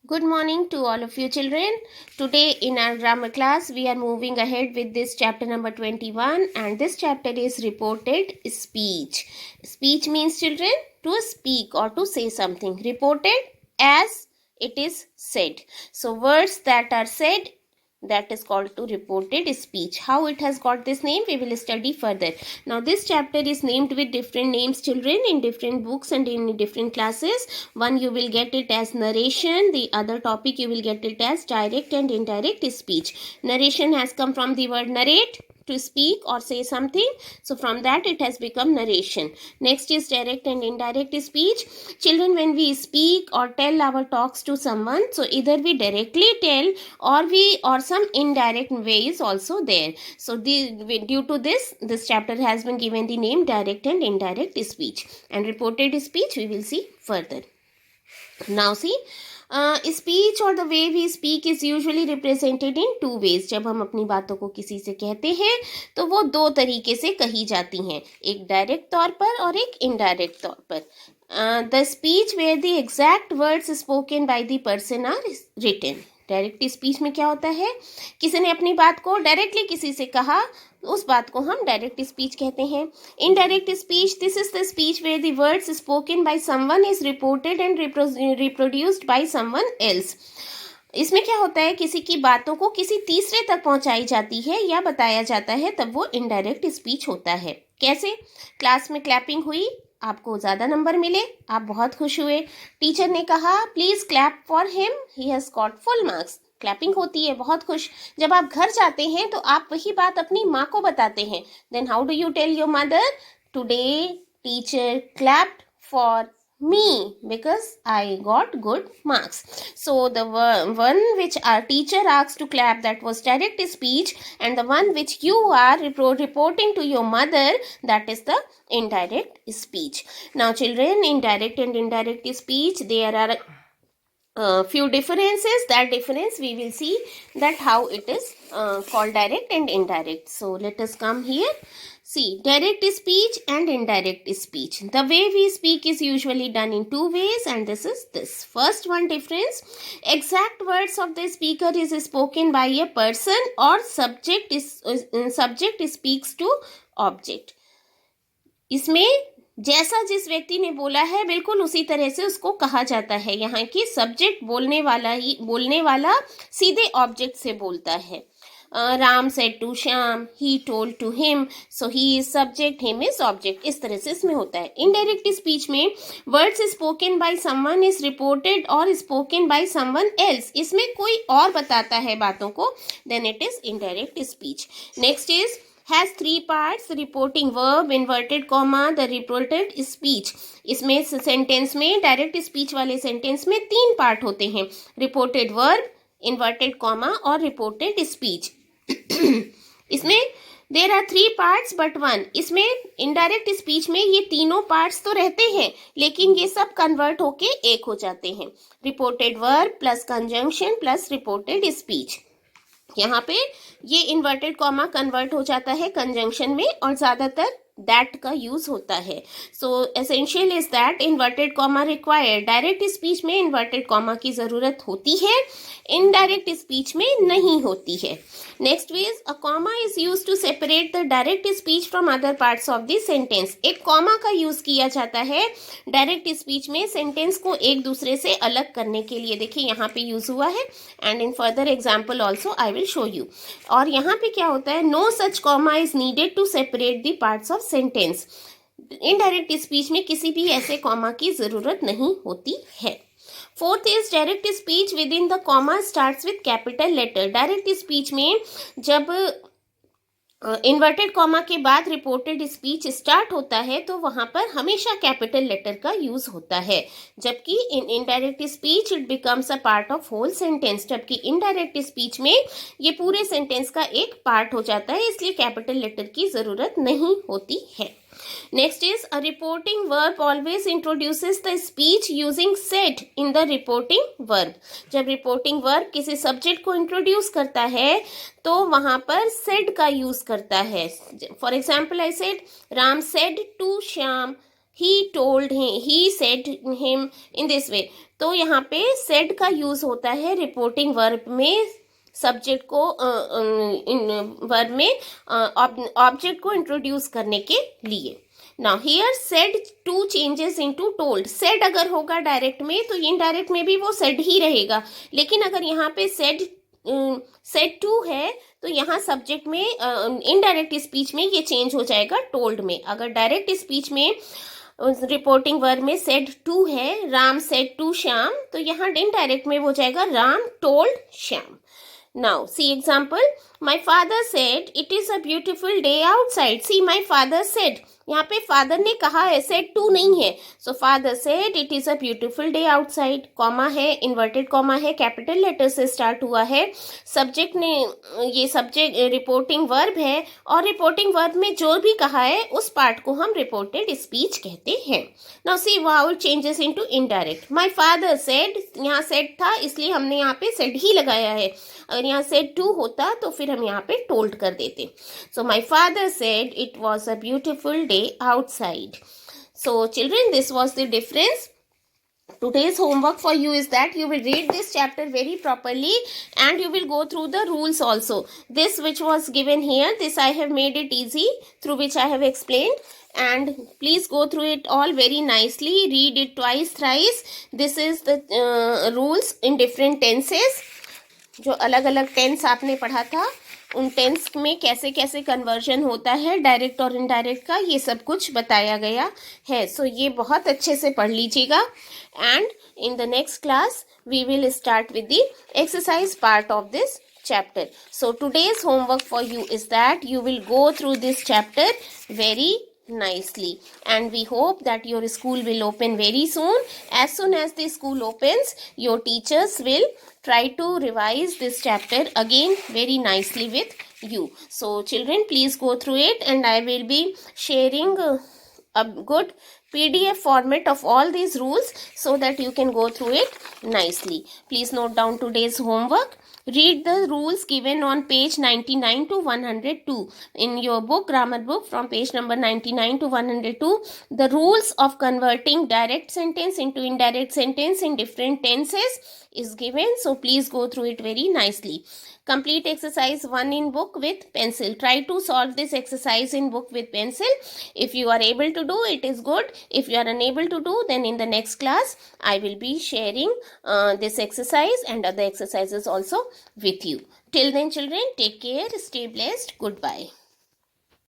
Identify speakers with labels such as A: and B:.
A: Good morning to all of you children. Today in our grammar class we are moving ahead with this chapter number 21, and this chapter is reported speech. Speech means children to speak or to say something. Reported as it is said. So words that are said, that is called to reported speech. How it has got this name we will study further. Now this chapter is named with different names children in different books and in different classes. One you will get it as narration, the other topic you will get it as direct and indirect speech. Narration has come from the word narrate, to speak or say something, so from that it has become narration. Next is direct and indirect speech. Children, when we speak or tell our talks to someone, so either we directly tell or some indirect way is also there. So due to this chapter has been given the name direct and indirect speech, and reported speech we will see further. Now see, speech और the way we speak is usually represented in two ways. जब हम अपनी बातों को किसी से कहते हैं तो वो दो तरीके से कही जाती हैं, एक डायरेक्ट तौर पर और एक इनडायरेक्ट तौर पर. The speech where the exact words spoken by the person are written. Direct speech में क्या होता है, किसी ने अपनी बात को डायरेक्टली किसी से कहा, उस बात को हम डायरेक्ट स्पीच कहते हैं. Indirect speech, this is the speech where the words spoken by someone is reported and reproduced by someone else. इसमें क्या होता है, किसी की बातों को किसी तीसरे तक पहुंचाई जाती है या बताया जाता है, तब वो इनडायरेक्ट स्पीच होता है. कैसे? क्लास में क्लैपिंग हुई, आपको ज़्यादा नंबर मिले, आप बहुत खुश हुए. टीचर ने कहा please clap for him, he has got full marks. Clapping होती है, बहुत खुश. जब आप घर जाते हैं तो आप वही बात अपनी माँ को बताते हैं. Then how do you tell your mother, today teacher clapped for me because I got good marks. So the one which our teacher asked to clap, that was direct speech, and the one which you are reporting to your mother, that is the indirect speech. Now children, in direct and indirect speech there are few differences. That difference we will see, that how it is called direct and indirect. So let us come here. See, direct speech and indirect speech. The way we speak is usually done in two ways, and this is this. First one difference, exact words of the speaker is spoken by a person or subject speaks to object. इसमें जैसा जिस व्यक्ति ने बोला है बिल्कुल उसी तरह से उसको कहा जाता है. यहाँ की सब्जेक्ट बोलने वाला सीधे ऑब्जेक्ट से बोलता है. Ram said to Shyam, he told to him, so he is subject, him is object. इस तरह से इसमें होता है. इनडायरेक्ट स्पीच में words spoken by someone is reported और स्पोकन बाय समवन एल्स. इसमें कोई और बताता है बातों को, then it is indirect speech. Next is has three parts, reporting verb, inverted comma, the reported speech. इसमें सेंटेंस में, डायरेक्ट स्पीच वाले सेंटेंस में तीन पार्ट होते हैं, रिपोर्टेड वर्ब, इन्वर्टेड कॉमा और रिपोर्टेड स्पीच. इसमें there are three parts but one. इसमें इनडायरेक्ट स्पीच में ये तीनों पार्ट्स तो रहते हैं, लेकिन ये सब कन्वर्ट होके एक हो जाते हैं. Reported verb plus conjunction plus reported speech. यहाँ पे ये इन्वर्टेड कॉमा कन्वर्ट हो जाता है कंजंक्शन में, और ज़्यादातर दैट का यूज होता है. सो essential is that inverted comma required. Direct speech में इन्वर्टेड कॉमा की ज़रूरत होती है, इनडायरेक्ट स्पीच में नहीं होती है. Next is a comma is use to separate the direct speech from other parts of the sentence. एक कॉमा का यूज किया जाता है डायरेक्ट स्पीच में सेंटेंस को एक दूसरे से अलग करने के लिए. देखिए यहाँ पे यूज हुआ है, and in further example also I will show you. और यहाँ पे क्या होता है, no such comma is needed to separate the parts of sentence. Indirect speech में किसी भी ऐसे कॉमा की जरूरत नहीं होती है. Fourth is direct speech with in the comma starts with capital letter. Direct speech में जब इन्वर्टेड कॉमा के बाद रिपोर्टेड स्पीच स्टार्ट होता है तो वहां पर हमेशा कैपिटल लेटर का यूज होता है, जबकि in indirect speech it becomes a part of whole sentence. जबकि इनडायरेक्ट स्पीच में ये पूरे सेंटेंस का एक पार्ट हो जाता है, इसलिए कैपिटल लेटर की जरूरत नहीं होती है. Next is a reporting verb always introduces the speech using said in the reporting verb. जब reporting verb किसी subject को introduce करता है तो वहाँ पर said का use करता है. For example, I said Ram said to Shyam he told him, he said him in this way. तो यहाँ पे said का यूज होता है रिपोर्टिंग वर्ब में, सब्जेक्ट को इन वर्ब में ऑब्जेक्ट को इंट्रोड्यूस करने के लिए. Now here said to changes into told. Said अगर होगा डायरेक्ट में तो इनडायरेक्ट में भी वो सेड ही रहेगा, लेकिन अगर यहाँ पे सेड टू है तो यहाँ सब्जेक्ट में इनडायरेक्ट स्पीच में ये चेंज हो जाएगा टोल्ड में. अगर डायरेक्ट स्पीच में रिपोर्टिंग वर्ब में सेड टू है, राम सेड टू श्याम, तो यहाँ इनडायरेक्ट में हो जाएगा Ram told Shyam. Now, see example. My father said it is a beautiful day outside. See, my father said. यहाँ पे फादर ने कहा है, said to नहीं है. So, father said it is a beautiful day outside. Comma है, इन्वर्टेड कॉमा है, capital letter से स्टार्ट हुआ है. सब्जेक्ट ने, ये सब्जेक्ट रिपोर्टिंग वर्ब है, और रिपोर्टिंग वर्ब में जो भी कहा है उस पार्ट को हम रिपोर्टेड स्पीच कहते हैं. Now, see vowel changes into indirect. My father said, यहाँ said था इसलिए हमने यहाँ पे said ही लगाया है. अगर यहाँ said to होता तो फिर हम यहाँ पे told कर देते. So my father said it was a beautiful day outside. So children, this was the difference. Today's homework for you is that you will read this chapter very properly and you will go through the rules also. This which was given here, this I have made it easy, through which I have explained. And please go through it all very nicely. Read it twice, thrice. This is the rules in different tenses. जो अलग अलग tense आपने पढ़ा था, उन tense में कैसे कैसे कन्वर्जन होता है डायरेक्ट और इनडायरेक्ट का, ये सब कुछ बताया गया है. सो ये बहुत अच्छे से पढ़ लीजिएगा. And in the next class we will start with the exercise part of this chapter. So today's homework for you is that you will go through this chapter very nicely, and we hope that your school will open very soon. As soon as the school opens, your teachers will try to revise this chapter again very nicely with you. So children, please go through it, and I will be sharing a good PDF format of all these rules so that you can go through it nicely. Please note down today's homework. Read the rules given on page 99 to 102 in your book, grammar book, from page number 99 to 102. The rules of converting direct sentence into indirect sentence in different tenses is given. So please go through it very nicely. Complete exercise 1 in book with pencil. Try to solve this exercise in book with pencil. If you are able to do, it is good. If you are unable to do, then in the next class, I will be sharing this exercise and other exercises also with you. Till then, children, take care, stay blessed. Goodbye.